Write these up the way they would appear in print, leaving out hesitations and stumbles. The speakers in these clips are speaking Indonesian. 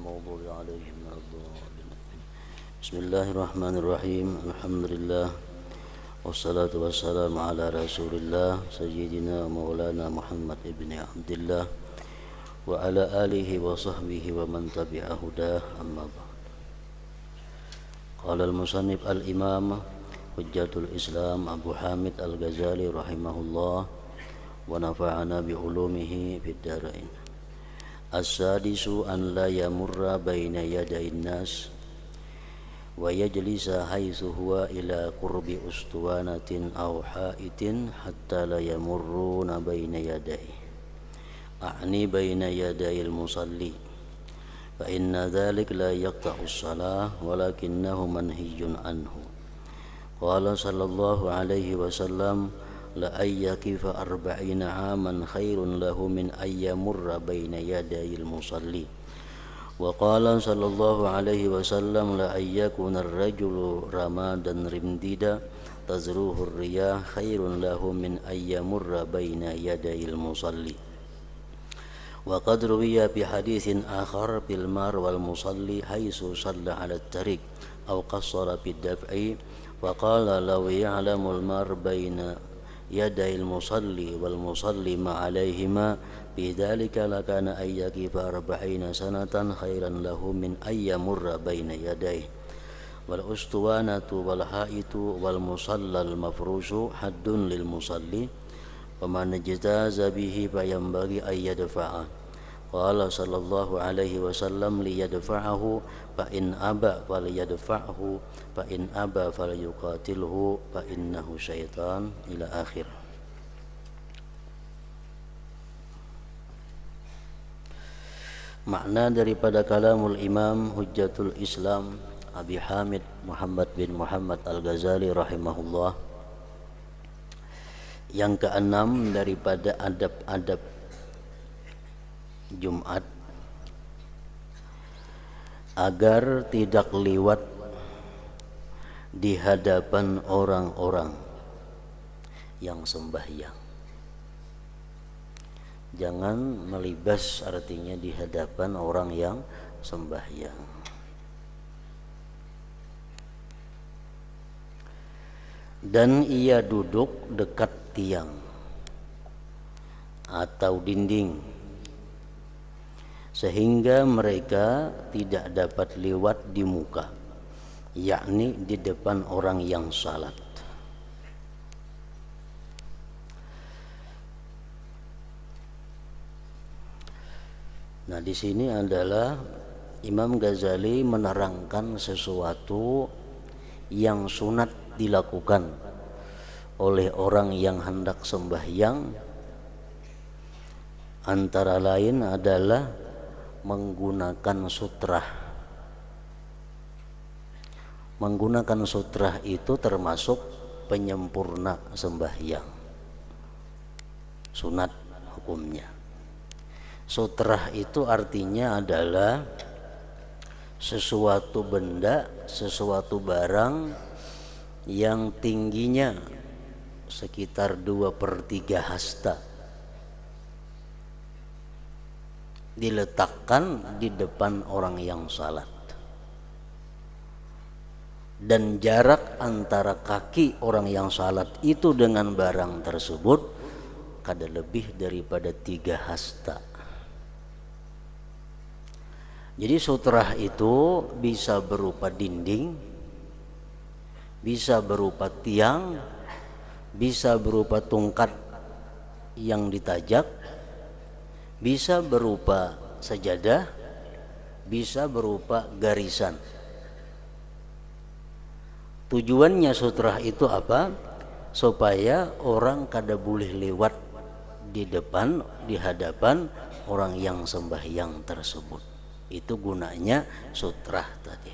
المغضوب عليهم ولا الضالين. بسم الله الرحمن الرحيم. الحمد لله والصلاة والسلام على رسول الله سيدنا مولانا محمد ابن عبد الله وعلى آله وصحبه ومن تبع هداه. أما بعد. قال المصنف الإمام حجة الإسلام أبو حامد الغزالي رحمه الله ونفعنا بعلومه في الدارين. السادس أن لا يمر بين يدي الناس ويجلس حيث هو إلى قرب أسطوانة أو حائط حتى لا يمرون بين يديه، أعني بين يدي المصلي، فإن ذلك لا يقطع الصلاة ولكنه منهي عنه. قال صلى الله عليه وسلم: لأن يقف 40 عاما خير له من أن يمر بين يدي المصلي. وقال صلى الله عليه وسلم: لأن يكون الرجل رمادا رمديدا تزروه الرياح خير له من أن يمر بين يدي المصلي. وقد روي بحديث آخر: بالمار والمصلي حيث صلى على الطريق أو قصر بالدفع، وقال: لو يعلم المار بين يدي المصلي والمصلي ما عليهما بذلك لكان أن يقف 40 سنة خيرا له من أن يمر بين يديه. والأسطوانة والحائط والمصلى المفروش حد للمصلي، ومن اجتاز به فينبغي أن يدفعه. قال صلى الله عليه وسلم: ليدفعه، فإن أبى فليدفعه، فإن أبى فليقاتله فإنه شيطان، إلى آخر. Makna daripada kalamul Imam Hujjatul Islam Abi Hamid Muhammad bin Muhammad Al-Ghazali rahimahullah, yang keenam daripada adab-adab Jumat, agar tidak liwat di hadapan orang-orang yang sembahyang. Jangan melibas, artinya di hadapan orang yang sembahyang. Dan ia duduk dekat tiang atau dinding sehingga mereka tidak dapat lewat di muka, yakni di depan orang yang salat. Nah, di sini adalah Imam Ghazali menerangkan sesuatu yang sunat dilakukan oleh orang yang hendak sembahyang, antara lain adalah menggunakan sutrah. Menggunakan sutrah itu termasuk penyempurna sembahyang, sunat hukumnya. Sutrah itu artinya adalah sesuatu benda, sesuatu barang yang tingginya sekitar 2/3 hasta, diletakkan di depan orang yang salat, dan jarak antara kaki orang yang salat itu dengan barang tersebut kada lebih daripada 3 hasta. Jadi sutrah itu bisa berupa dinding, bisa berupa tiang, bisa berupa tungkat yang ditajak, bisa berupa sajadah, bisa berupa garisan. Tujuannya sutrah itu apa? Supaya orang kada boleh lewat di depan, di hadapan orang yang sembahyang tersebut. Itu gunanya sutrah tadi.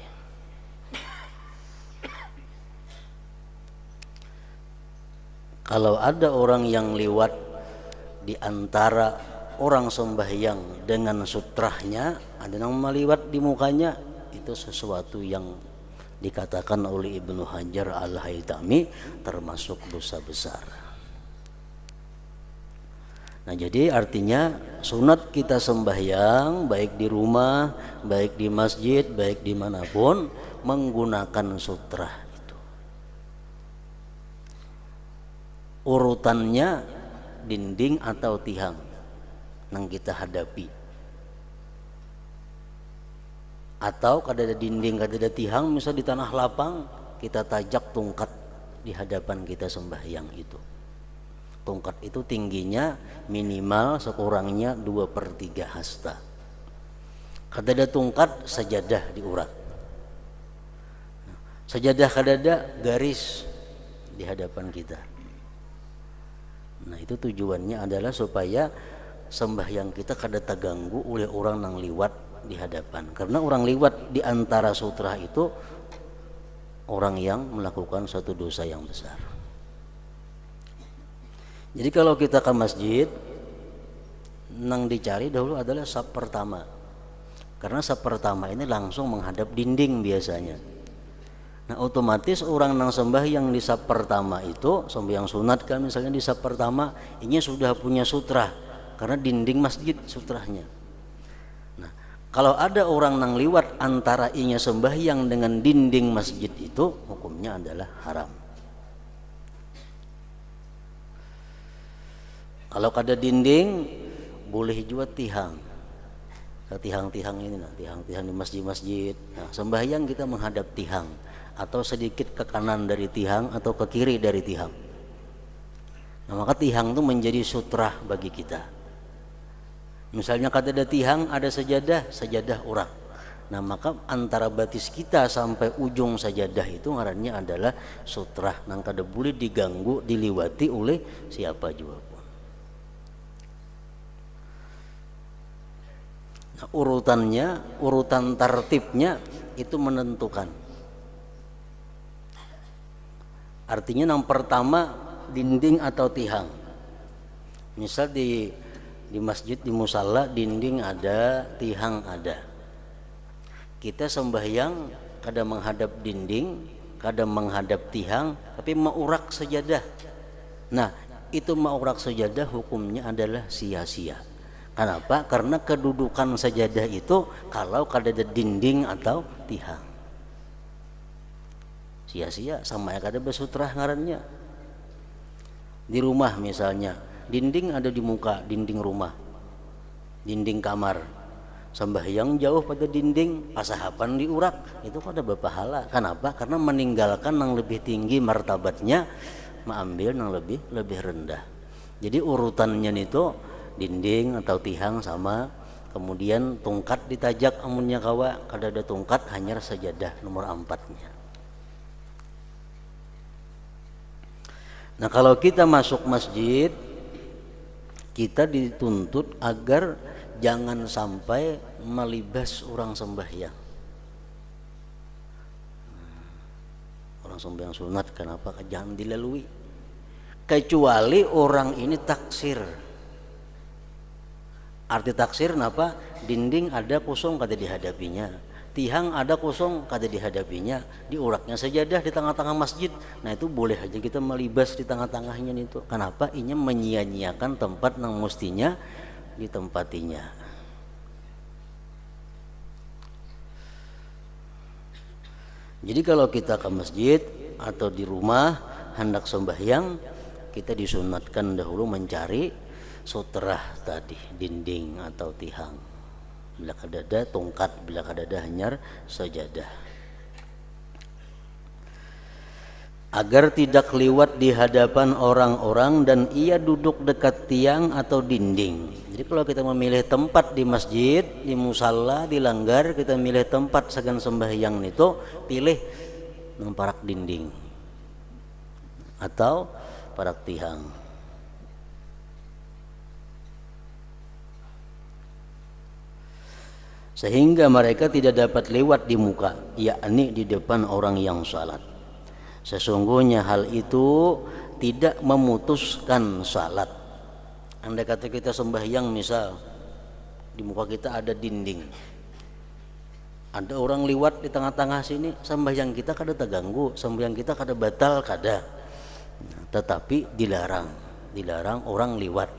Kalau ada orang yang lewat di antara orang sembahyang dengan sutrahnya, ada yang meliwat di mukanya, itu sesuatu yang dikatakan oleh Ibnu Hajar Al-Haytami termasuk dosa besar. Nah, jadi artinya sunat kita sembahyang baik di rumah, baik di masjid, baik dimanapun menggunakan sutra itu. Urutannya dinding atau tihang yang kita hadapi. Atau kada ada dinding, kada ada tihang, misal di tanah lapang kita tajak tungkat di hadapan kita sembahyang itu. Tungkat itu tingginya minimal sekurangnya 2/3 hasta. Kada ada tungkat, sajadah diurat. Sajadah kada ada, garis di hadapan kita. Nah, itu tujuannya adalah supaya sembahyang kita kada terganggu oleh orang yang liwat di hadapan. Karena orang liwat di antara sutra itu orang yang melakukan suatu dosa yang besar. Jadi kalau kita ke masjid, nang dicari dahulu adalah saf pertama. Karena saf pertama ini langsung menghadap dinding biasanya. Nah, otomatis orang nang sembahyang di saf pertama itu, sembahyang sunat kan misalnya di saf pertama, ini sudah punya sutra karena dinding masjid sutranya. Nah, kalau ada orang nang liwat antara inya sembahyang dengan dinding masjid itu, hukumnya adalah haram. Kalau kada dinding, boleh juga tihang. Tihang-tihang ini, nah, tihang-tihang di masjid-masjid. Nah, sembahyang kita menghadap tihang, atau sedikit ke kanan dari tihang atau ke kiri dari tihang. Nah, maka tihang itu menjadi sutra bagi kita. Misalnya kada ada tihang, ada sajadah, sajadah urak. Nah, maka antara batis kita sampai ujung sajadah itu ngarannya adalah sutra, nang kada boleh diganggu, diliwati oleh siapa juga pun. Nah, urutan tertibnya itu menentukan. Artinya yang pertama dinding atau tihang. Misal di masjid, di musalla, dinding ada, tihang ada. Kita sembahyang kada menghadap dinding, kada menghadap tihang, tapi maurak sajadah. Nah, itu maurak sajadah hukumnya adalah sia-sia. Kenapa? Karena kedudukan sajadah itu kalau kada ada dinding atau tihang, sia-sia, sama ya kada bersutra ngarannya. Di rumah misalnya, dinding ada di muka, dinding rumah, dinding kamar, sembahyang jauh pada dinding, pasahapan diurak, itu kada berpahala. Kenapa? Karena meninggalkan yang lebih tinggi martabatnya, mengambil yang lebih rendah. Jadi urutannya itu dinding atau tihang sama, kemudian tungkat ditajak amunnya kawa, kada ada tungkat hanya sajadah nomor 4-nya. Nah, kalau kita masuk masjid, kita dituntut agar jangan sampai melibas orang sembahyang. Orang sembahyang sunat kenapa jangan dilalui, kecuali orang ini taksir. Arti taksir napa? Dinding ada kosong kada dihadapinya, tihang ada kosong kada dihadapinya, diuraknya sajadah di tengah-tengah masjid. Nah, itu boleh aja kita melibas di tengah-tengahnya itu. Kenapa? Ini menyia-nyiakan tempat yang mestinya ditempatinya. Jadi kalau kita ke masjid atau di rumah hendak sembahyang, kita disunatkan dahulu mencari sutra tadi, dinding atau tihang. Bila kada ada tungkat, bila kada ada hanyar sajadah. Agar tidak liwat di hadapan orang-orang dan ia duduk dekat tiang atau dinding. Jadi kalau kita memilih tempat di masjid, di musalla, di langgar, kita milih tempat sagan sembahyang itu, pilih nang parak dinding atau parak tihang. Sehingga mereka tidak dapat lewat di muka, yakni di depan orang yang salat. Sesungguhnya hal itu tidak memutuskan salat. Andai kata kita sembahyang misal di muka kita ada dinding, ada orang lewat di tengah-tengah sini, sembahyang kita kada terganggu, sembahyang kita kada batal kada. Tetapi dilarang orang lewat.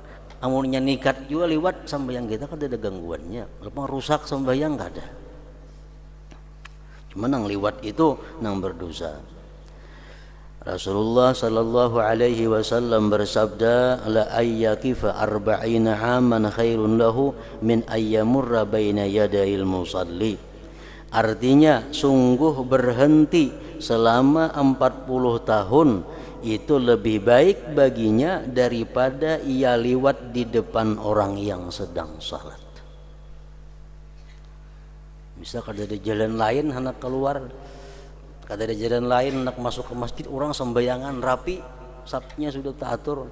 amunnya nikat juga liwat sembahyang kita kan ada gangguannya, lepas rusak sembahyang nggak ada. Cuma nang liwat itu nang berdosa. Rasulullah sallallahu alaihi wasallam bersabda, la ayyakifa arba'ina aman khairun lahu min ayyamurra baina yadayil musalli. Artinya sungguh berhenti selama 40 tahun itu lebih baik baginya daripada ia liwat di depan orang yang sedang salat. Bisa kada ada jalan lain hendak keluar, kada ada jalan lain hendak masuk ke masjid, orang sembayangan rapi, sapnya sudah teratur.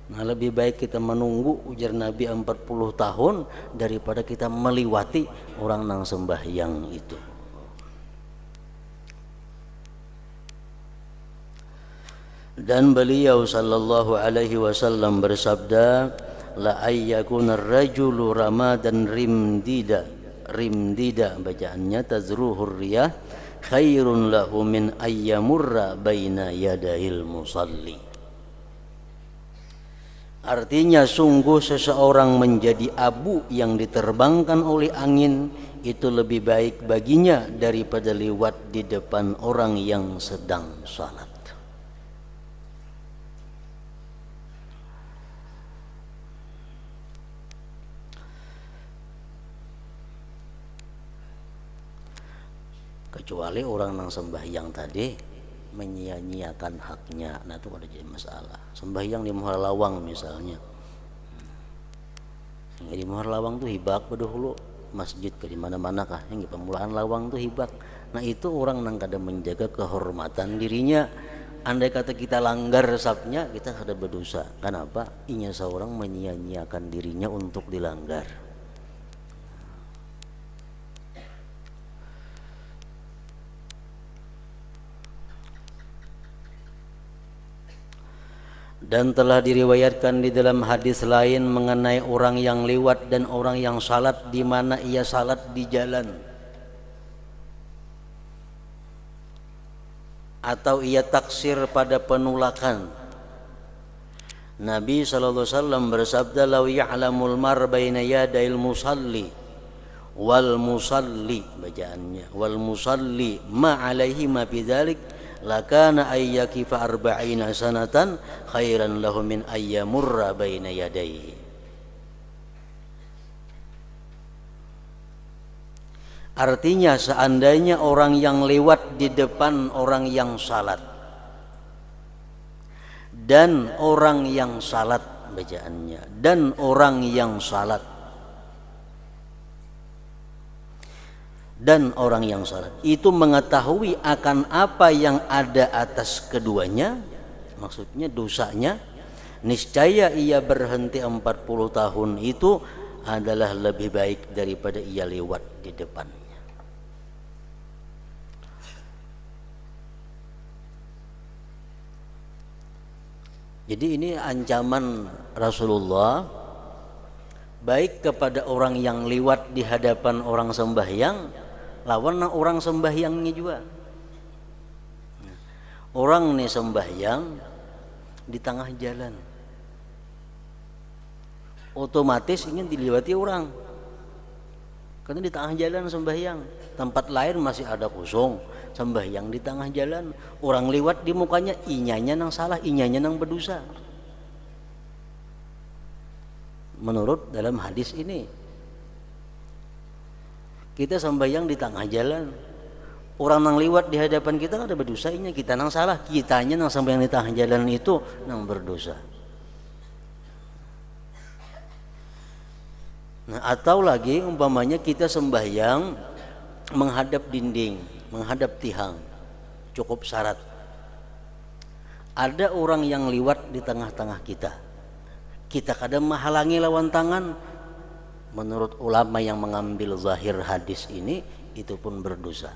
Nah lebih baik kita menunggu ujar Nabi 40 tahun daripada kita meliwati orang nang sembahyang itu. Dan beliau sallallahu alaihi wasallam bersabda, la ayyakuna ar-rajulu ramadan rimdida bacaannya tazruhur riyah khairun lahu min ayyamurra baina yadayil musalli. Artinya sungguh seseorang menjadi abu yang diterbangkan oleh angin itu lebih baik baginya daripada lewat di depan orang yang sedang salat. Kecuali orang nang sembahyang tadi menyia-nyiakan haknya, nah itu ada jadi masalah. Sembahyang di Muhar Lawang misalnya, di Muhar Lawang tuh hibak dahulu masjid ke di mana-mana kah, yang di pemulaan Lawang tuh hibak. Nah itu orang nang kada menjaga kehormatan dirinya. Andai kata kita langgar sapnya, kita kada berdosa. Kenapa? Inya seorang menyia-nyiakan dirinya untuk dilanggar. Dan telah diriwayatkan di dalam hadis lain mengenai orang yang lewat dan orang yang salat di mana ia salat di jalan atau ia taksir pada penulakan. Nabi sallallahu alaihi wasallam bersabda, "Law ya'lamul mar baina yadayil musalli wal musalli bacaannya wal musalli ma alaihi ma bidzalik lakana ayyakifa arba'ina sanatan khairan lahu min ayyamurra baina yadayhi." Artinya seandainya orang yang lewat di depan orang yang salat dan orang yang salat bacaannya dan orang yang salat dan orang yang salat itu mengetahui akan apa yang ada atas keduanya, maksudnya dosanya, niscaya ia berhenti 40 tahun itu adalah lebih baik daripada ia lewat di depannya. Jadi ini ancaman Rasulullah baik kepada orang yang lewat di hadapan orang sembahyang lawan orang sembahyangnya juga. Orang nih sembahyang di tengah jalan, otomatis ingin dilewati orang karena di tengah jalan sembahyang, tempat lain masih ada kosong, sembahyang di tengah jalan, orang lewat di mukanya, inyanya nang salah, inyanya nang berdosa. Menurut dalam hadis ini, kita sembahyang di tengah jalan, orang nang lewat di hadapan kita ada berdosa, inya kita nang salah, kitanya nang sembahyang di tengah jalan itu nang berdosa. Nah, atau lagi umpamanya kita sembahyang menghadap dinding, menghadap tiang, cukup syarat. Ada orang yang lewat di tengah-tengah kita, kita kadang menghalangi lawan tangan. Menurut ulama yang mengambil zahir hadis ini, itu pun berdosa.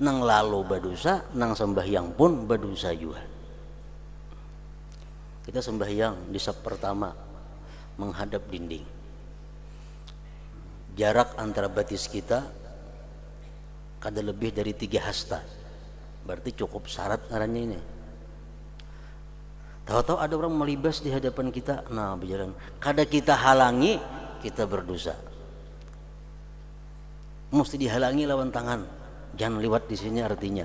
Nang lalu berdosa, nang sembahyang pun berdosa juga. Kita sembahyang di saf pertama menghadap dinding, jarak antara batis kita kada lebih dari 3 hasta, berarti cukup syarat ngarannya ini. Tahu-tahu ada orang melibas di hadapan kita, nah berjalan. Kada kita halangi, kita berdosa. Mesti dihalangi lawan tangan. Jangan lewat di sini artinya.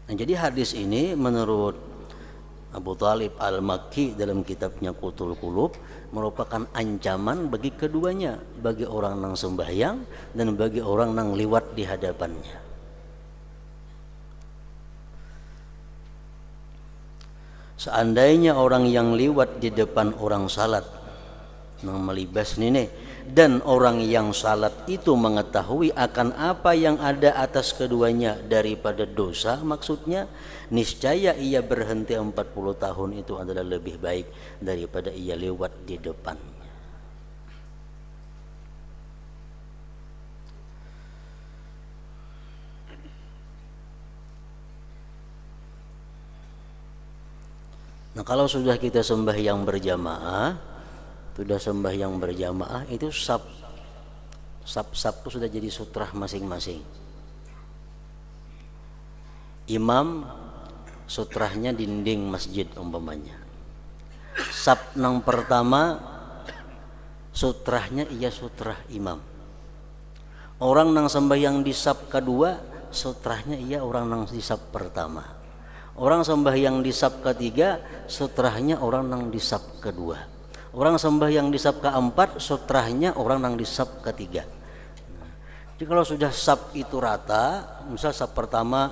Nah, jadi hadis ini menurut Abu Thalib Al-Makki dalam kitabnya Qutul Qulub merupakan ancaman bagi keduanya, bagi orang nang sembahyang dan bagi orang nang liwat di hadapannya. Seandainya orang yang liwat di depan orang salat nang melibas nini, dan orang yang salat itu mengetahui akan apa yang ada atas keduanya daripada dosa, maksudnya niscaya ia berhenti 40 tahun itu adalah lebih baik daripada ia lewat di depannya. Nah, kalau sudah kita sembahyang berjamaah, itu sab itu sudah jadi sutrah masing-masing. Imam sutrahnya dinding masjid umpamanya. Sab nang pertama sutrahnya iya sutrah imam. Orang nang sembahyang di sab kedua sutrahnya iya orang nang di sab pertama. Orang sembahyang di sab ketiga sutrahnya orang nang di sab kedua. Orang sembahyang di sab keempat sutrahnya orang nang di sab ketiga. Jadi kalau sudah sab itu rata, misal sab pertama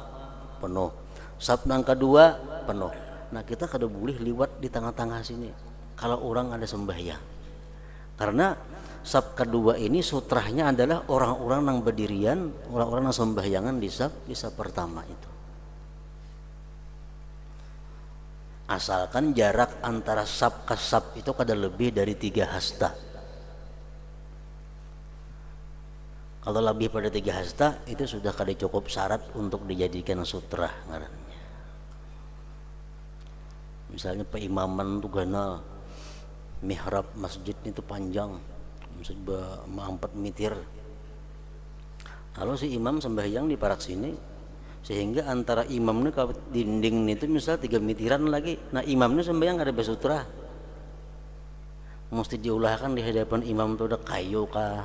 penuh, sab nang kedua penuh. Nah, kita kada boleh liwat di tengah-tengah sini kalau orang ada sembahyang. Karena sab kedua ini sutrahnya adalah orang-orang nang berdirian, orang-orang nang sembahyangan di sab pertama itu. Asalkan jarak antara sab ke sab itu kada lebih dari 3 hasta. Kalau lebih pada 3 hasta itu sudah kada cukup syarat untuk dijadikan sutrah ngarannya. Misalnya peimaman itu gana mihrab masjid itu panjang, maksud 4 meter. Lalu si imam sembahyang di parak sini, sehingga antara imam ini ke dinding itu misal 3 meteran lagi. Nah, imam ini sembahyang ada bersutra, mesti diulahkan di hadapan imam itu ada kayu kah,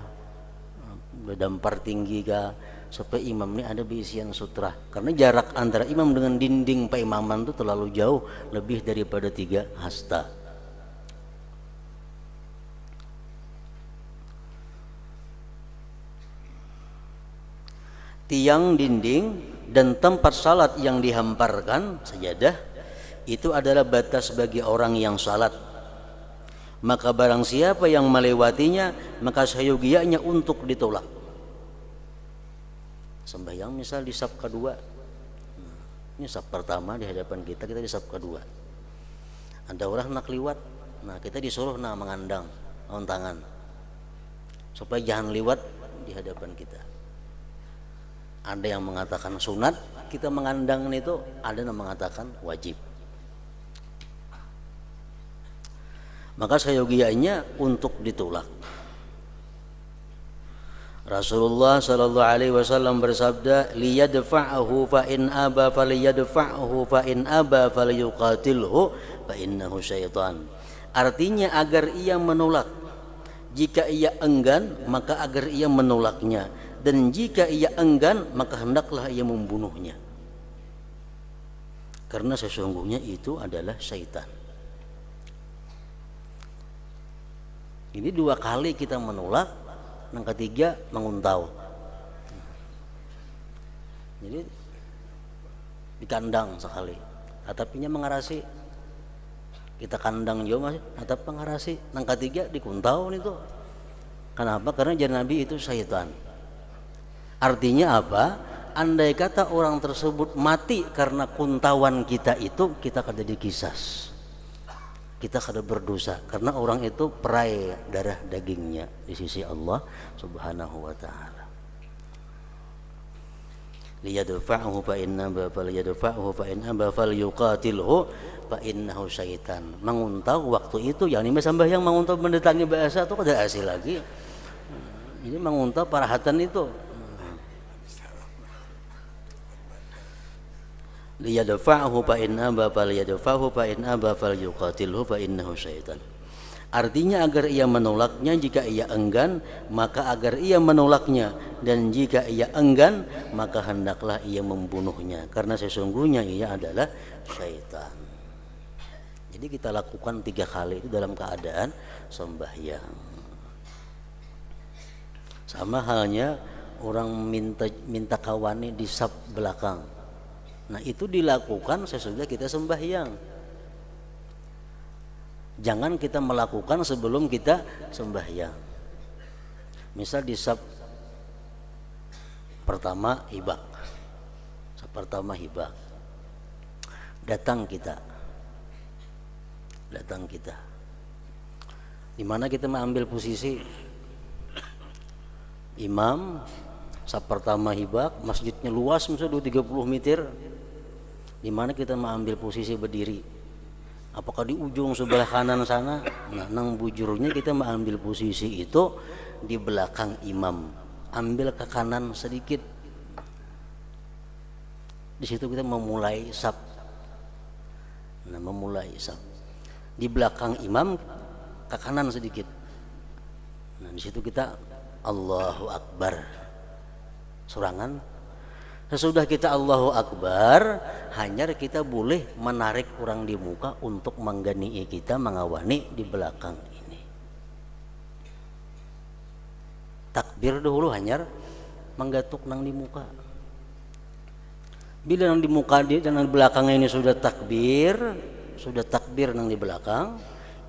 ada dampar tinggi kah, supaya imam ini ada berisian sutra. Karena jarak antara imam dengan dinding peimaman itu terlalu jauh, lebih daripada 3 hasta. Tiang dinding dan tempat salat yang dihamparkan sajadah itu adalah batas bagi orang yang salat. Maka barang siapa yang melewatinya, maka sayogianya untuk ditolak. Sembahyang misal di saf kedua, ini saf pertama di hadapan kita di saf kedua. Ada orang nak liwat, nah kita disuruh mengandang on tangan supaya jangan liwat di hadapan kita. Ada yang mengatakan sunat kita mengandang itu, ada yang mengatakan wajib. Maka sayogianya untuk ditolak. Rasulullah sallallahu alaihi wasallam bersabda, liyadfa'ahu fa in aba falyadfa'hu fa in aba falyuqatilhu fa innahu syaitan. Artinya agar ia menolak. Jika ia enggan, maka agar ia menolaknya, dan jika ia enggan, maka hendaklah ia membunuhnya. Karena sesungguhnya itu adalah syaitan. Ini 2 kali kita menolak, yang ketiga menguntau. Jadi dikandang sekali, atapinya mengarasi. Kita kandang juga masih, atap mengarasi. Yang ketiga dikuntau itu. Kenapa? Karena jar Nabi itu syaitan. Artinya apa? Andai kata orang tersebut mati karena kuntauan kita itu, kita kada dikisas, kita kada berdosa, karena orang itu perai darah dagingnya di sisi Allah Subhanahu wa taala. Liyadfa'hu fa inna falyadfa'hu fa in aba falyuqatilhu fa innahu syaitan. Menguntau waktu itu yang ini sembahyang menguntau mendatangi bahasa itu kada asli lagi. Ini menguntau parahatan itu. liyadfa'hu fa in aba falyadfa'hu fa in aba falyuqatilhu fa innahu syaitan. Artinya agar ia menolaknya, jika ia enggan maka agar ia menolaknya, dan jika ia enggan maka hendaklah ia membunuhnya, karena sesungguhnya ia adalah syaitan. Jadi kita lakukan 3 kali itu dalam keadaan sembahyang. Sama halnya orang minta kawani di saf belakang. Nah itu dilakukan sesudah kita sembahyang. Jangan kita melakukan sebelum kita sembahyang. Misal di saf pertama hibak, saf pertama hibak, datang kita, di mana kita mengambil posisi imam. Saf pertama hibak, masjidnya luas misalnya 30 meter, di mana kita mengambil posisi berdiri. Apakah di ujung sebelah kanan sana? Nah, nang bujurnya kita mengambil posisi itu di belakang imam. Ambil ke kanan sedikit. Di situ kita memulai saf. Nah, memulai saf. Di belakang imam ke kanan sedikit. Nah, di situ kita Allahu Akbar. Sorangan. Sesudah kita Allahu Akbar, hanya kita boleh menarik orang di muka untuk menggani kita, mengawani di belakang ini. Takbir dahulu hanya menggatuk nang di muka. Bila nang di muka dan nang di belakang ini sudah takbir nang di belakang,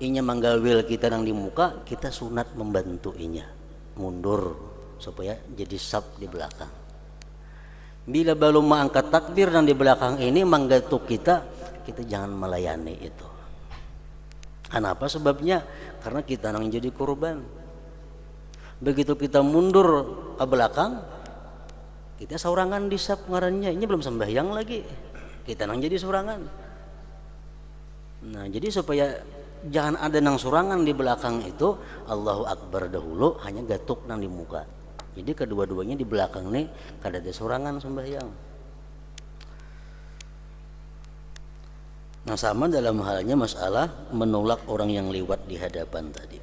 inya menggawil kita nang di muka, kita sunat membantu inya mundur supaya jadi saf di belakang. Bila belum mengangkat takbir dan di belakang ini menggatuk kita jangan melayani itu. Kenapa sebabnya? Karena kita nang jadi korban. Begitu kita mundur ke belakang, kita saurangan di saf ngarannya. Ini belum sembahyang lagi, kita nang jadi saurangan. Nah jadi supaya jangan ada nang saurangan di belakang itu, Allahu Akbar dahulu, hanya gatuk nang di muka. Jadi kedua-duanya di belakang nih kada ada sorangan sembahyang. Nah sama dalam halnya masalah menolak orang yang lewat di hadapan tadi.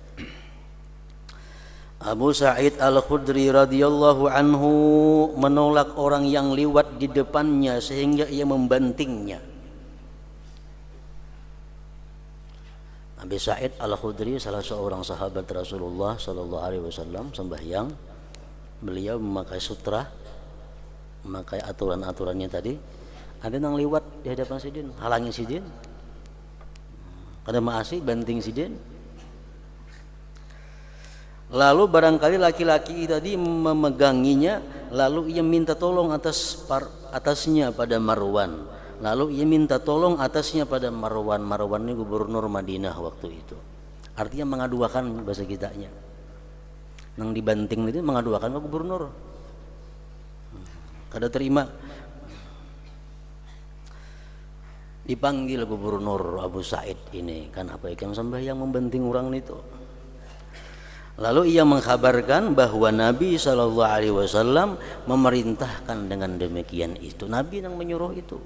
Abu Sa'id Al-Khudri radhiyallahu anhu menolak orang yang lewat di depannya sehingga ia membantingnya. Abu Sa'id Al-Khudri salah seorang sahabat Rasulullah sallallahu alaihi wasallam sembahyang. Beliau memakai sutra, memakai aturan-aturannya tadi. Ada yang lewat di hadapan sidin, halangi sidin, kada maasi banting sidin. Lalu barangkali laki-laki tadi memeganginya, lalu ia minta tolong atasnya pada Marwan. Lalu ia minta tolong atasnya pada Marwan. Marwan ini gubernur Madinah waktu itu. Artinya mengaduakan bahasa kitanya. Nang dibanting itu mengaduakan ke gubernur. Kada terima. Dipanggil gubernur Abu Sa'id ini, kan apa ikan sembahyang membanting orang itu. Lalu ia mengkabarkan bahwa Nabi SAW memerintahkan dengan demikian itu. Nabi yang menyuruh itu.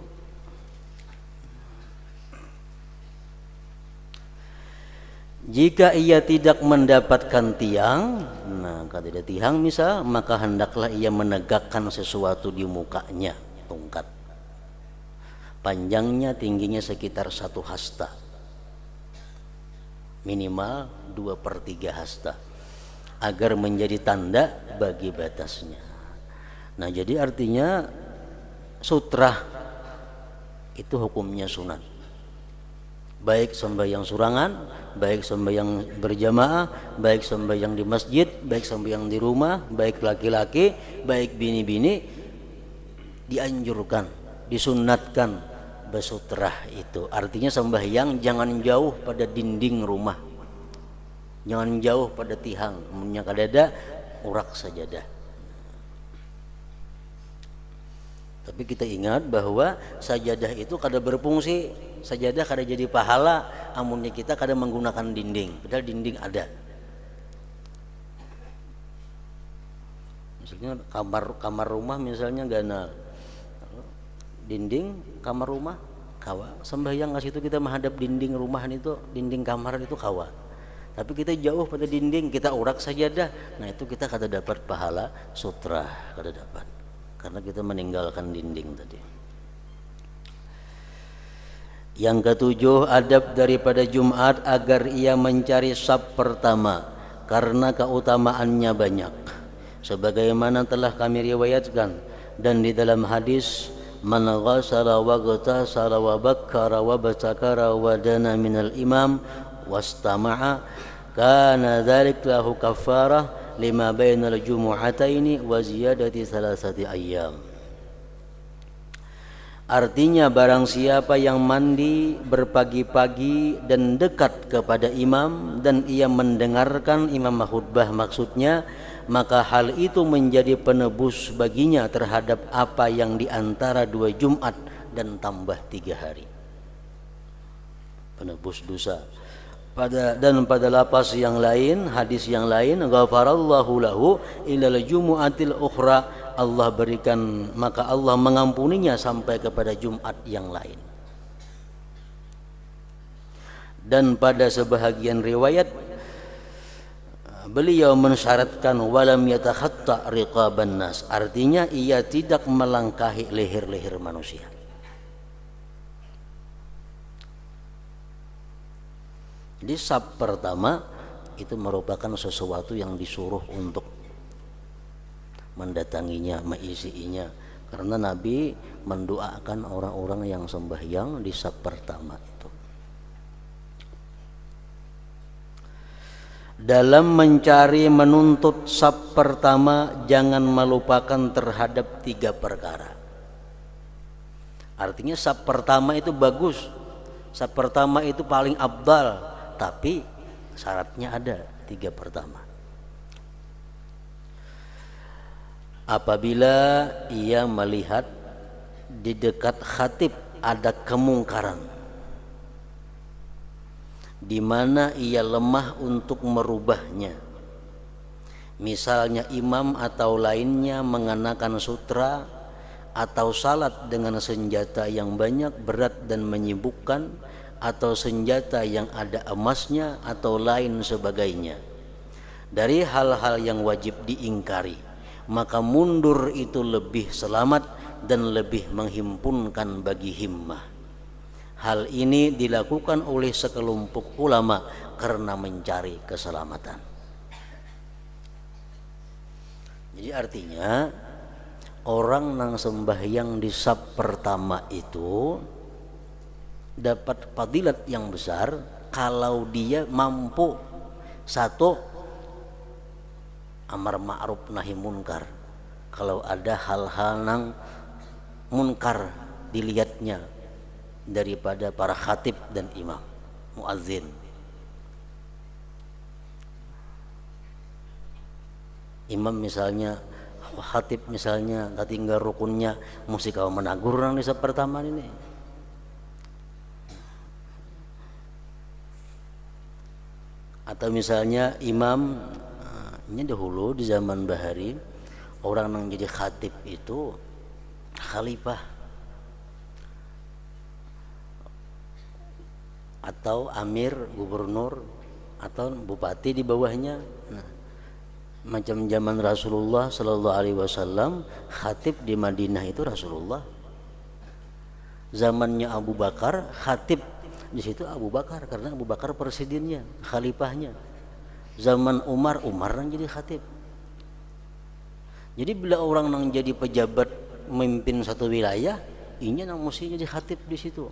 Jika ia tidak mendapatkan tiang, nah kalau tidak tiang misal, maka hendaklah ia menegakkan sesuatu di mukanya, tongkat. Panjangnya tingginya sekitar 1 hasta, minimal 2/3 hasta, agar menjadi tanda bagi batasnya. Nah jadi artinya sutra itu hukumnya sunat. Baik sembahyang surangan, baik sembahyang berjamaah, baik sembahyang di masjid, baik sembahyang di rumah, baik laki-laki, baik bini-bini, dianjurkan, disunnatkan bersutrah itu. Artinya sembahyang jangan jauh pada dinding rumah, jangan jauh pada tihang, punya kadada urak sajadah. Tapi kita ingat bahwa sajadah itu kada berfungsi, sajadah kada jadi pahala amunnya kita kada menggunakan dinding, padahal dinding ada. Misalnya kamar rumah misalnya gana dinding kamar rumah kawa, sembahyang nggak situ kita menghadap dinding rumahan itu, dinding kamar itu kawa, tapi kita jauh pada dinding, kita urak sajadah, nah itu kita kada dapat pahala sutra, kada dapat, karena kita meninggalkan dinding tadi. Yang ketujuh, adab daripada Jumat agar ia mencari saf pertama karena keutamaannya banyak, sebagaimana telah kami riwayatkan dan di dalam hadis, man ghasala wa ghtasala wa bakkara wa batakara wa dana minal imam wastama'a kana dzalik lahu kaffarah lima bainal jumu'ataini wa ziyadati salasati ayyam. Artinya barang siapa yang mandi berpagi-pagi dan dekat kepada imam dan ia mendengarkan imam khutbah maksudnya, maka hal itu menjadi penebus baginya terhadap apa yang diantara 2 Jumat dan tambah 3 hari. Penebus dosa. Pada lapas yang lain, hadis yang lain, ghafarallahu lahu ilal jumu'atil ukhra, Allah berikan, maka Allah mengampuninya sampai kepada Jumat yang lain. Dan pada sebahagian riwayat beliau mensyaratkan walam yatakhatta riqaban nas, artinya ia tidak melangkahi leher-leher manusia. Jadi saf pertama itu merupakan sesuatu yang disuruh untuk mendatanginya, mengisinya, karena Nabi mendoakan orang-orang yang sembahyang di saf pertama itu. Dalam mencari menuntut saf pertama jangan melupakan terhadap 3 perkara. Artinya saf pertama itu bagus, saf pertama itu paling afdal, tapi syaratnya ada 3 pertama. Apabila ia melihat di dekat khatib ada kemungkaran di mana ia lemah untuk merubahnya, misalnya imam atau lainnya mengenakan sutra atau salat dengan senjata yang banyak, berat dan menyibukkan, atau senjata yang ada emasnya atau lain sebagainya dari hal-hal yang wajib diingkari, maka mundur itu lebih selamat dan lebih menghimpunkan bagi himmah. Hal ini dilakukan oleh sekelompok ulama karena mencari keselamatan. Jadi artinya orang nang sembahyang di saf pertama itu dapat fadilat yang besar kalau dia mampu, 1, amar ma'ruf nahi munkar, kalau ada hal-hal nang munkar dilihatnya daripada para khatib dan imam muazzin. Imam misalnya, khatib misalnya ketinggal rukunnya, mesti kau menagur nang di saf pertama ini. Atau misalnya imam, ini dahulu di zaman Bahari orang yang jadi khatib itu khalifah atau amir, gubernur atau bupati di bawahnya. Nah, macam zaman Rasulullah Sallallahu Alaihi Wasallam, khatib di Madinah itu Rasulullah. Zamannya Abu Bakar, khatib di situ Abu Bakar karena Abu Bakar presidennya, khalifahnya. Zaman Umar yang jadi khatib. Jadi bila orang yang jadi pejabat memimpin satu wilayah, ini yang mesti jadi khatib di situ.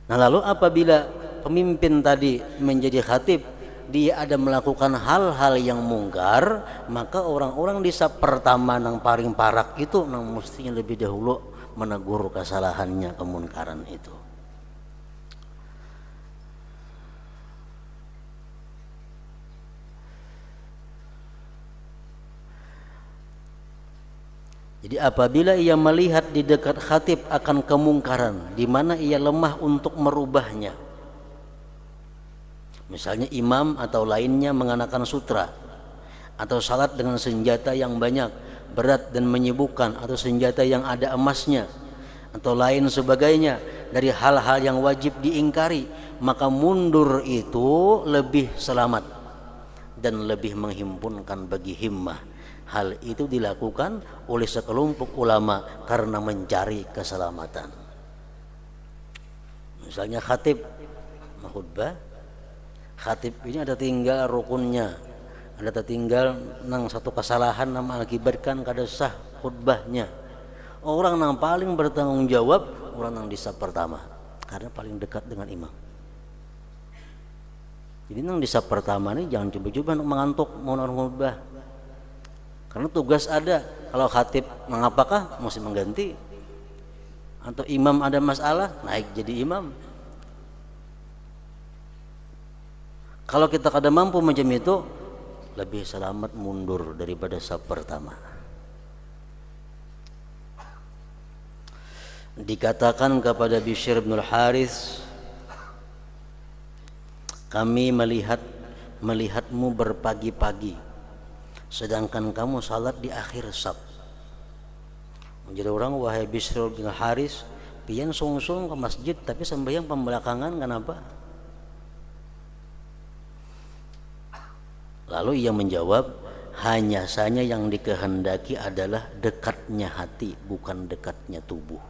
Nah lalu apabila pemimpin tadi menjadi khatib, dia ada melakukan hal-hal yang mungkar, maka orang-orang di saf pertama yang paling parak itu yang mestinya lebih dahulu menegur kesalahannya, kemunkaran itu. Jadi apabila ia melihat di dekat khatib akan kemungkaran di mana ia lemah untuk merubahnya, misalnya imam atau lainnya mengenakan sutra atau salat dengan senjata yang banyak, berat dan menyibukkan, atau senjata yang ada emasnya, atau lain sebagainya dari hal-hal yang wajib diingkari, maka mundur itu lebih selamat dan lebih menghimpunkan bagi himmah. Hal itu dilakukan oleh sekelompok ulama karena mencari keselamatan. Misalnya khatib khutbah, khatib ini ada tinggal rukunnya, ada tinggal nang satu kesalahan nama akibatkan kada sah khutbahnya. Orang yang paling bertanggung jawab orang yang di saf pertama karena paling dekat dengan imam. Jadi yang di saf pertama ini jangan coba-coba untuk mengantuk mau orang khutbah, karena tugas ada. Kalau khatib mengapakah mesti mengganti, atau imam ada masalah naik jadi imam. Kalau kita kada mampu macam itu, lebih selamat mundur daripada saf pertama. Dikatakan kepada Bishr bin Al-Harith, kami melihatmu berpagi-pagi sedangkan kamu salat di akhir saf. Jadi orang, wahai Bishr bin Al-Harith, pian sungsung ke masjid tapi sembahyang pembelakangan, kenapa? Lalu ia menjawab, hanya saja yang dikehendaki adalah dekatnya hati, bukan dekatnya tubuh.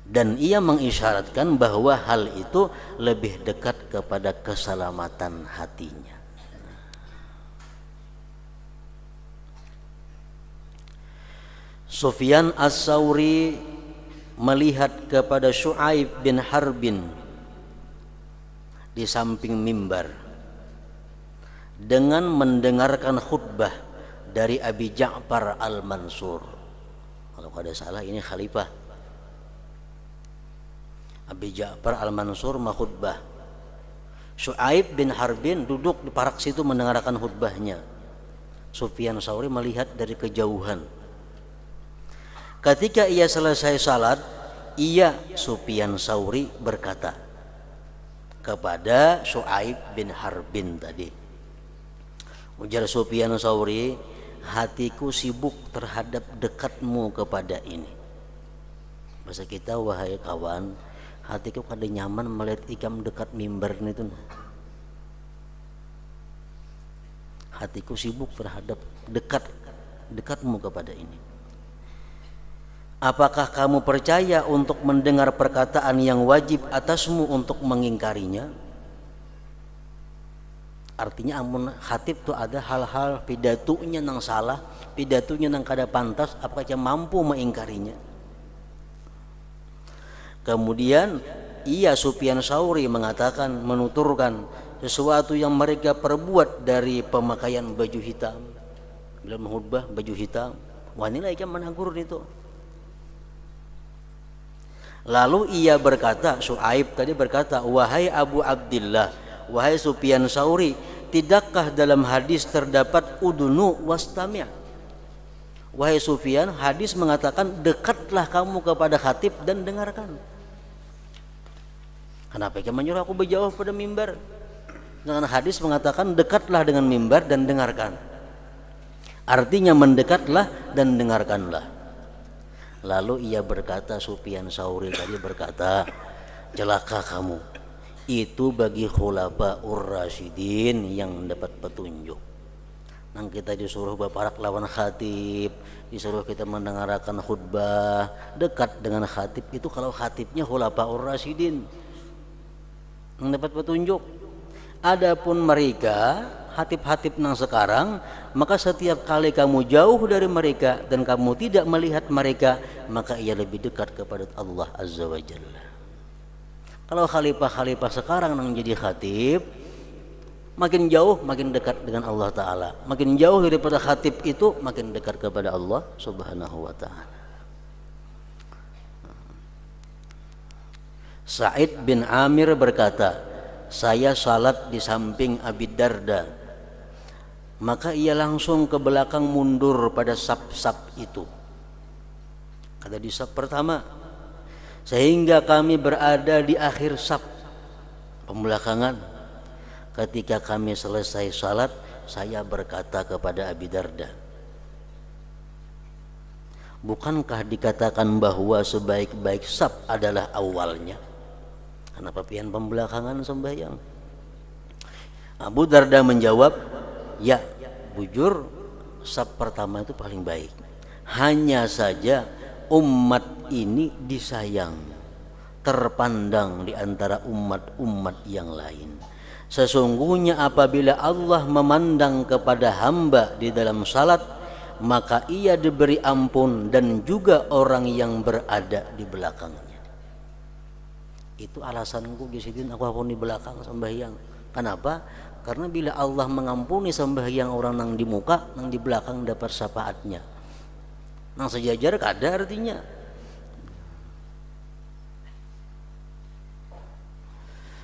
Dan ia mengisyaratkan bahwa hal itu lebih dekat kepada keselamatan hatinya. Sufyan As-Sauri melihat kepada Syu'aib bin Harbin di samping mimbar dengan mendengarkan khutbah dari Abi Ja'far Al-Mansur. Kalau kada salah ini khalifah. Abi Ja'far Al-Mansur khutbah. Syu'aib bin Harbin duduk di parak situ mendengarkan khutbahnya. Sufyan Sauri melihat dari kejauhan. Ketika ia selesai salat, ia Sufyan Sauri berkata kepada Syu'aib bin Harbin tadi. Ujar Sufyan Sauri, hatiku sibuk terhadap dekatmu kepada ini. Bahasa kita, wahai kawan, hatiku kada nyaman melihat ikam dekat mimbar itu. Hatiku sibuk terhadap dekatmu kepada ini. Apakah kamu percaya untuk mendengar perkataan yang wajib atasmu untuk mengingkarinya? Artinya amun khatib tu ada hal-hal pidatunya nang salah, pidatunya nang kada pantas, apakah mampu mengingkarinya? Kemudian ia Sufyan Sauri mengatakan, menuturkan sesuatu yang mereka perbuat dari pemakaian baju hitam. Bila menghutbah baju hitam, wanita ikan menagur itu. Lalu ia berkata, Syu'aib tadi berkata, wahai Abu Abdillah, wahai Sufyan Sauri, tidakkah dalam hadis terdapat udunu wastami'? Wahai Sufyan, hadis mengatakan dekatlah kamu kepada khatib dan dengarkan. Kenapa kamu menyuruh aku berjauh pada mimbar? Dengan hadis mengatakan dekatlah dengan mimbar dan dengarkan. Artinya mendekatlah dan dengarkanlah. Lalu ia berkata, Sufyan Sauri tadi berkata, celaka kamu, itu bagi khulafaur rasyidin yang dapat petunjuk. Nang kita disuruh berparak lawan khatib, disuruh kita mendengarkan khutbah, dekat dengan khatib itu kalau khatibnya khulafaur rasyidin yang dapat petunjuk. Adapun mereka hatib-hatib nang sekarang, maka setiap kali kamu jauh dari mereka dan kamu tidak melihat mereka, maka ia lebih dekat kepada Allah Azza wa Jalla. Kalau khalifah-khalifah sekarang nang jadi khatib, makin jauh makin dekat dengan Allah Ta'ala, makin jauh daripada khatib itu makin dekat kepada Allah Subhanahu wa Ta'ala. Sa'id bin Amir berkata, saya salat di samping Abi Darda, maka ia langsung ke belakang mundur pada saf-saf itu. Kata di saf pertama, sehingga kami berada di akhir saf pembelakangan. Ketika kami selesai salat, saya berkata kepada Abi Darda, Bukankah dikatakan bahwa sebaik-baik saf adalah awalnya? Kenapa pian pembelakangan sembahyang? Abu Darda menjawab, ya, bujur saf pertama itu paling baik. Hanya saja umat ini disayang, terpandang di antara umat-umat yang lain. Sesungguhnya apabila Allah memandang kepada hamba di dalam salat, maka ia diberi ampun dan juga orang yang berada di belakangnya. Itu alasanku gisidin aku di belakang sembahyang. Kenapa? Karena bila Allah mengampuni sembahyang orang nang di muka, nang di belakang dapat syafaatnya. Nang sejajar kada artinya.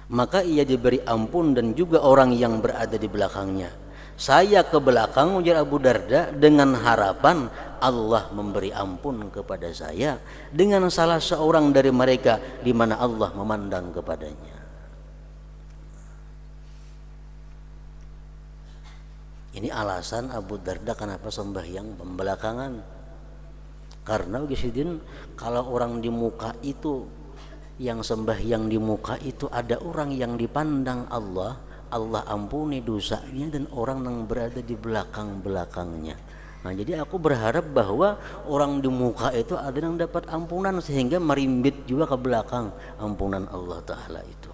Maka ia diberi ampun dan juga orang yang berada di belakangnya. Saya ke belakang, ujar Abu Darda, dengan harapan Allah memberi ampun kepada saya dengan salah seorang dari mereka di mana Allah memandang kepadanya. Ini alasan Abu Darda kenapa sembahyang pembelakangan. Karena gisidin, kalau orang di muka itu, yang sembahyang di muka itu ada orang yang dipandang Allah, Allah ampuni dosanya dan orang yang berada di belakang-belakangnya. Nah, jadi aku berharap bahwa orang di muka itu ada yang dapat ampunan sehingga merimbit juga ke belakang ampunan Allah Ta'ala itu.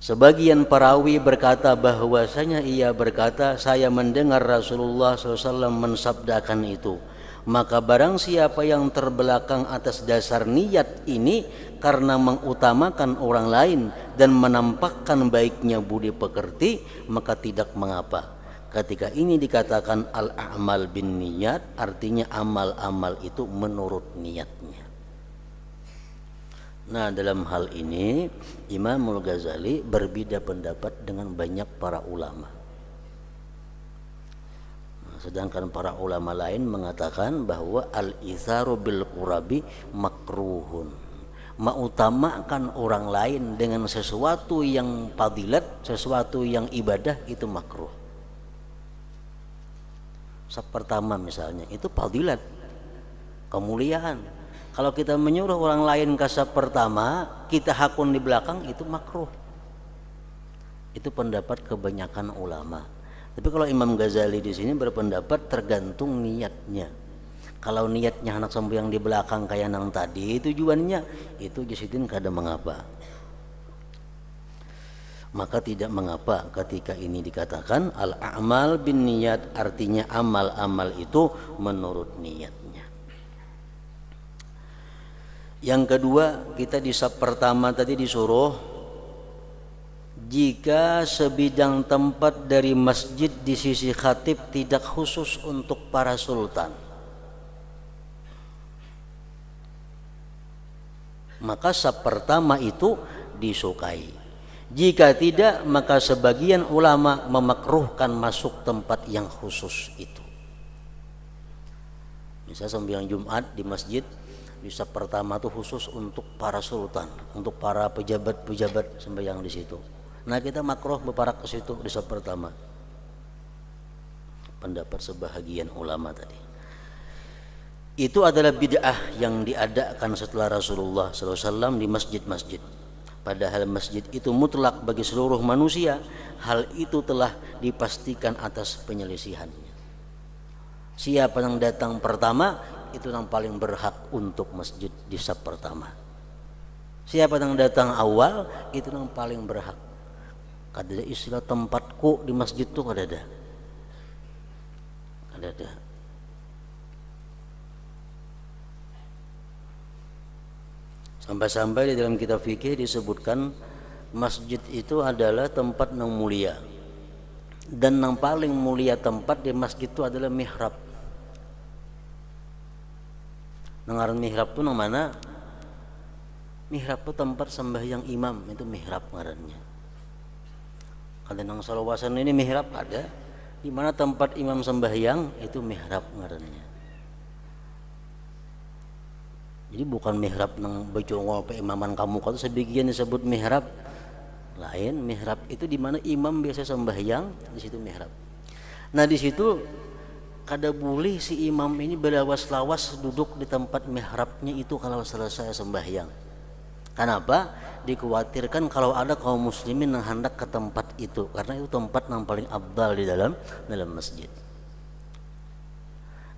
Sebagian perawi berkata bahwasanya ia berkata, saya mendengar Rasulullah SAW mensabdakan itu. Maka barang siapa yang terbelakang atas dasar niat ini karena mengutamakan orang lain dan menampakkan baiknya budi pekerti, maka tidak mengapa. Ketika ini dikatakan al-a'mal bin niyat, artinya amal-amal itu menurut niatnya. Nah, dalam hal ini Imamul Ghazali berbeda pendapat dengan banyak para ulama. Sedangkan para ulama lain mengatakan bahwa al-itharu bil qurabi makruhun. Mengutamakan orang lain dengan sesuatu yang fadilat, sesuatu yang ibadah, itu makruh. Pertama misalnya, itu fadilat, kemuliaan. Kalau kita menyuruh orang lain ke pertama, kita hakun di belakang, itu makruh. Itu pendapat kebanyakan ulama. Tapi kalau Imam Ghazali di sini berpendapat tergantung niatnya. Kalau niatnya anak sembahyang di belakang kayak nang tadi, tujuannya itu jisidin kada mengapa. Maka tidak mengapa ketika ini dikatakan al-a'mal bin niyat, artinya amal-amal itu menurut niatnya. Yang kedua, kita di saf pertama tadi disuruh jika sebidang tempat dari masjid di sisi khatib tidak khusus untuk para sultan, maka saf pertama itu disukai. Jika tidak, maka sebagian ulama memakruhkan masuk tempat yang khusus itu. Misal sembahyang Jumat di masjid, di saf pertama itu khusus untuk para sultan, untuk para pejabat-pejabat sembahyang di situ. Nah, kita makruh berparak ke situ di saf pertama. Pendapat sebahagian ulama tadi. Itu adalah bid'ah yang diadakan setelah Rasulullah SAW di masjid-masjid. Padahal masjid itu mutlak bagi seluruh manusia. Hal itu telah dipastikan atas penyelisihannya. Siapa yang datang pertama, itu yang paling berhak untuk masjid di saf pertama. Siapa yang datang awal, itu yang paling berhak. Kada ada istilah tempatku di masjid itu, kada ada. Kada ada. Sampai-sampai di dalam kitab fikih disebutkan masjid itu adalah tempat yang mulia. Dan yang paling mulia tempat di masjid itu adalah mihrab. Ngaran mihrab itu nang mana? Mihrab itu tempat sembahyang imam, itu mihrab ngarannya. Kalau nang salawasan ini mihrab ada, di mana tempat imam sembahyang itu mihrab ngarannya. Jadi bukan mihrab nang bejongol pe imaman kamu, kalau sebagian disebut mihrab. Lain, mihrab itu di mana imam biasa sembahyang, di situ mihrab. Nah, di situ kada boleh si imam ini berlawas-lawas duduk di tempat mihrabnya itu kalau selesai sembahyang. Kenapa? Dikhawatirkan kalau ada kaum muslimin yang hendak ke tempat itu, karena itu tempat yang paling abdal di dalam masjid.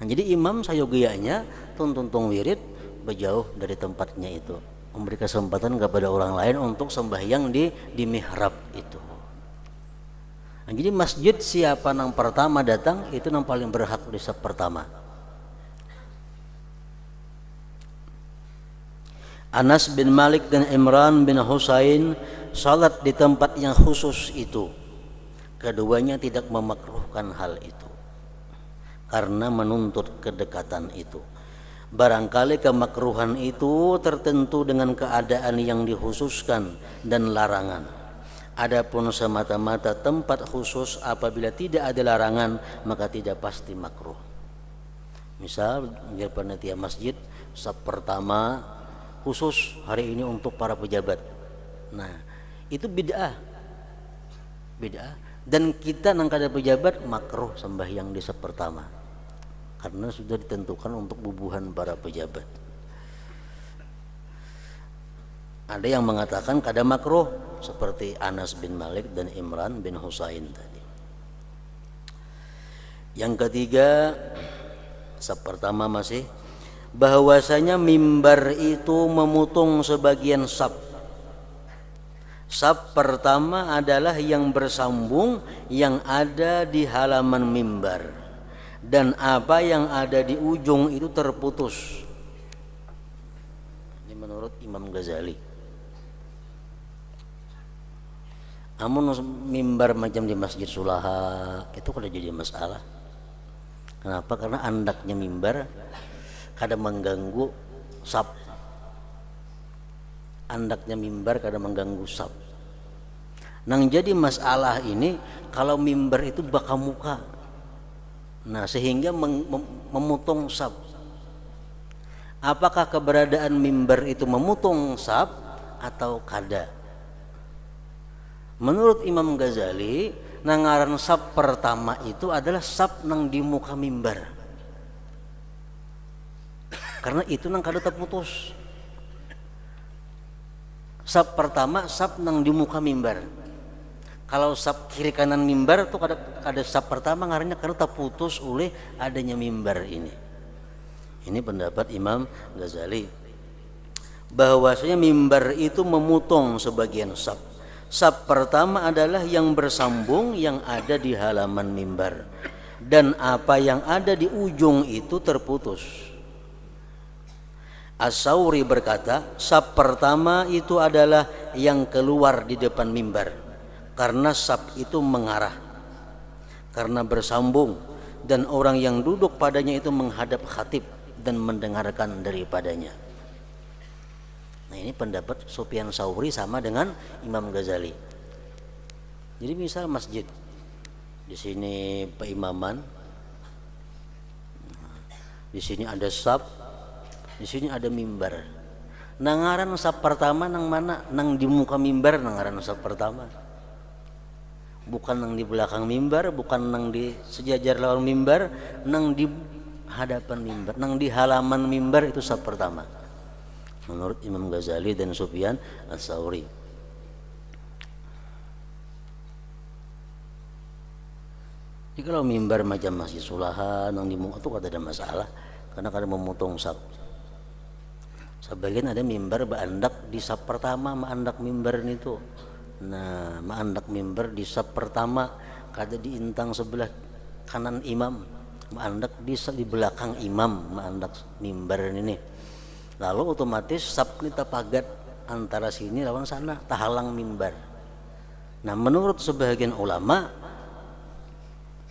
Nah, jadi imam sayogianya tuntung wirid berjauh dari tempatnya itu, memberi kesempatan kepada orang lain untuk sembahyang di mihrab itu. Nah, jadi masjid siapa yang pertama datang itu yang paling berhak di saf pertama. Anas bin Malik dan Imran bin Husain salat di tempat yang khusus itu. Keduanya tidak memakruhkan hal itu karena menuntut kedekatan itu. Barangkali kemakruhan itu tertentu dengan keadaan yang dikhususkan dan larangan. Adapun semata-mata tempat khusus apabila tidak ada larangan maka tidak pasti makruh. Misal di panitia masjid saf pertama khusus hari ini untuk para pejabat. Nah, itu bid'ah. Dan kita nang kada pejabat makruh sembahyang di saf pertama. Karena sudah ditentukan untuk bubuhan para pejabat. Ada yang mengatakan kada makruh seperti Anas bin Malik dan Imran bin Husain tadi. Yang ketiga, saf pertama masih bahwasanya mimbar itu memutung sebagian saf. Saf pertama adalah yang bersambung yang ada di halaman mimbar, dan apa yang ada di ujung itu terputus. Ini menurut Imam Ghazali. Amun mimbar macam di Masjid Sulaha itu kada jadi masalah. Kenapa? Karena andaknya mimbar kada mengganggu saf. Andaknya mimbar kada mengganggu saf. Nang jadi masalah ini kalau mimbar itu baka muka. Nah, sehingga memutong saf. Apakah keberadaan mimbar itu memutong saf atau kada? Menurut Imam Ghazali, nangaran saf pertama itu adalah saf nang di muka mimbar. Karena itu nang kada terputus. Saf pertama saf nang di muka mimbar. Kalau saf kiri kanan mimbar tuh kada saf pertama ngarannya karena terputus oleh adanya mimbar ini. Ini pendapat Imam Ghazali. Bahwasanya mimbar itu memutong sebagian saf. Saf pertama adalah yang bersambung yang ada di halaman mimbar, dan apa yang ada di ujung itu terputus. As-Sauri berkata, saf pertama itu adalah yang keluar di depan mimbar, karena saf itu mengarah, karena bersambung, dan orang yang duduk padanya itu menghadap khatib dan mendengarkan daripadanya. Nah, ini pendapat Sufyan Tsauri sama dengan Imam Ghazali. Jadi misal masjid, di sini peimaman, di sini ada saf, di sini ada mimbar. Nangaran saf pertama nang mana? Nang di muka mimbar nangaran saf pertama. Bukan nang di belakang mimbar, bukan nang di sejajar lawan mimbar, nang di hadapan mimbar, nang di halaman mimbar itu saf pertama. Menurut Imam Ghazali dan Sufyan Ats-Tsauri. Jadi kalau mimbar macam Masjid Sulaha nang di muka itu kada ada masalah karena kada memotong saf. Sebagian ada mimbar baandak di saf pertama, maandak mimbar itu. Nah, maandak mimbar di saf pertama kada diintang sebelah kanan imam, maandak di belakang imam, maandak mimbar ini. Lalu otomatis saf ini terpagat antara sini lawan sana, tahalang mimbar. Nah, menurut sebagian ulama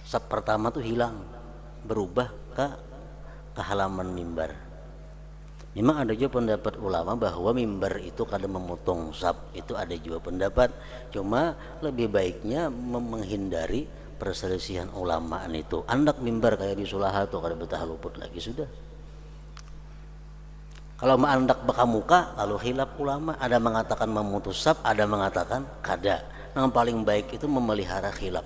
saf pertama itu hilang, berubah ke halaman mimbar. Memang ada juga pendapat ulama bahwa mimbar itu kada memotong saf, itu ada juga pendapat. Cuma lebih baiknya menghindari perselisihan ulamaan itu. Andak mimbar kayak di Sulaha tuh kada betah luput lagi sudah. Kalau ma'andak baka muka, lalu khilaf ulama, ada mengatakan memutus saf, ada mengatakan kada. Yang paling baik itu memelihara khilaf.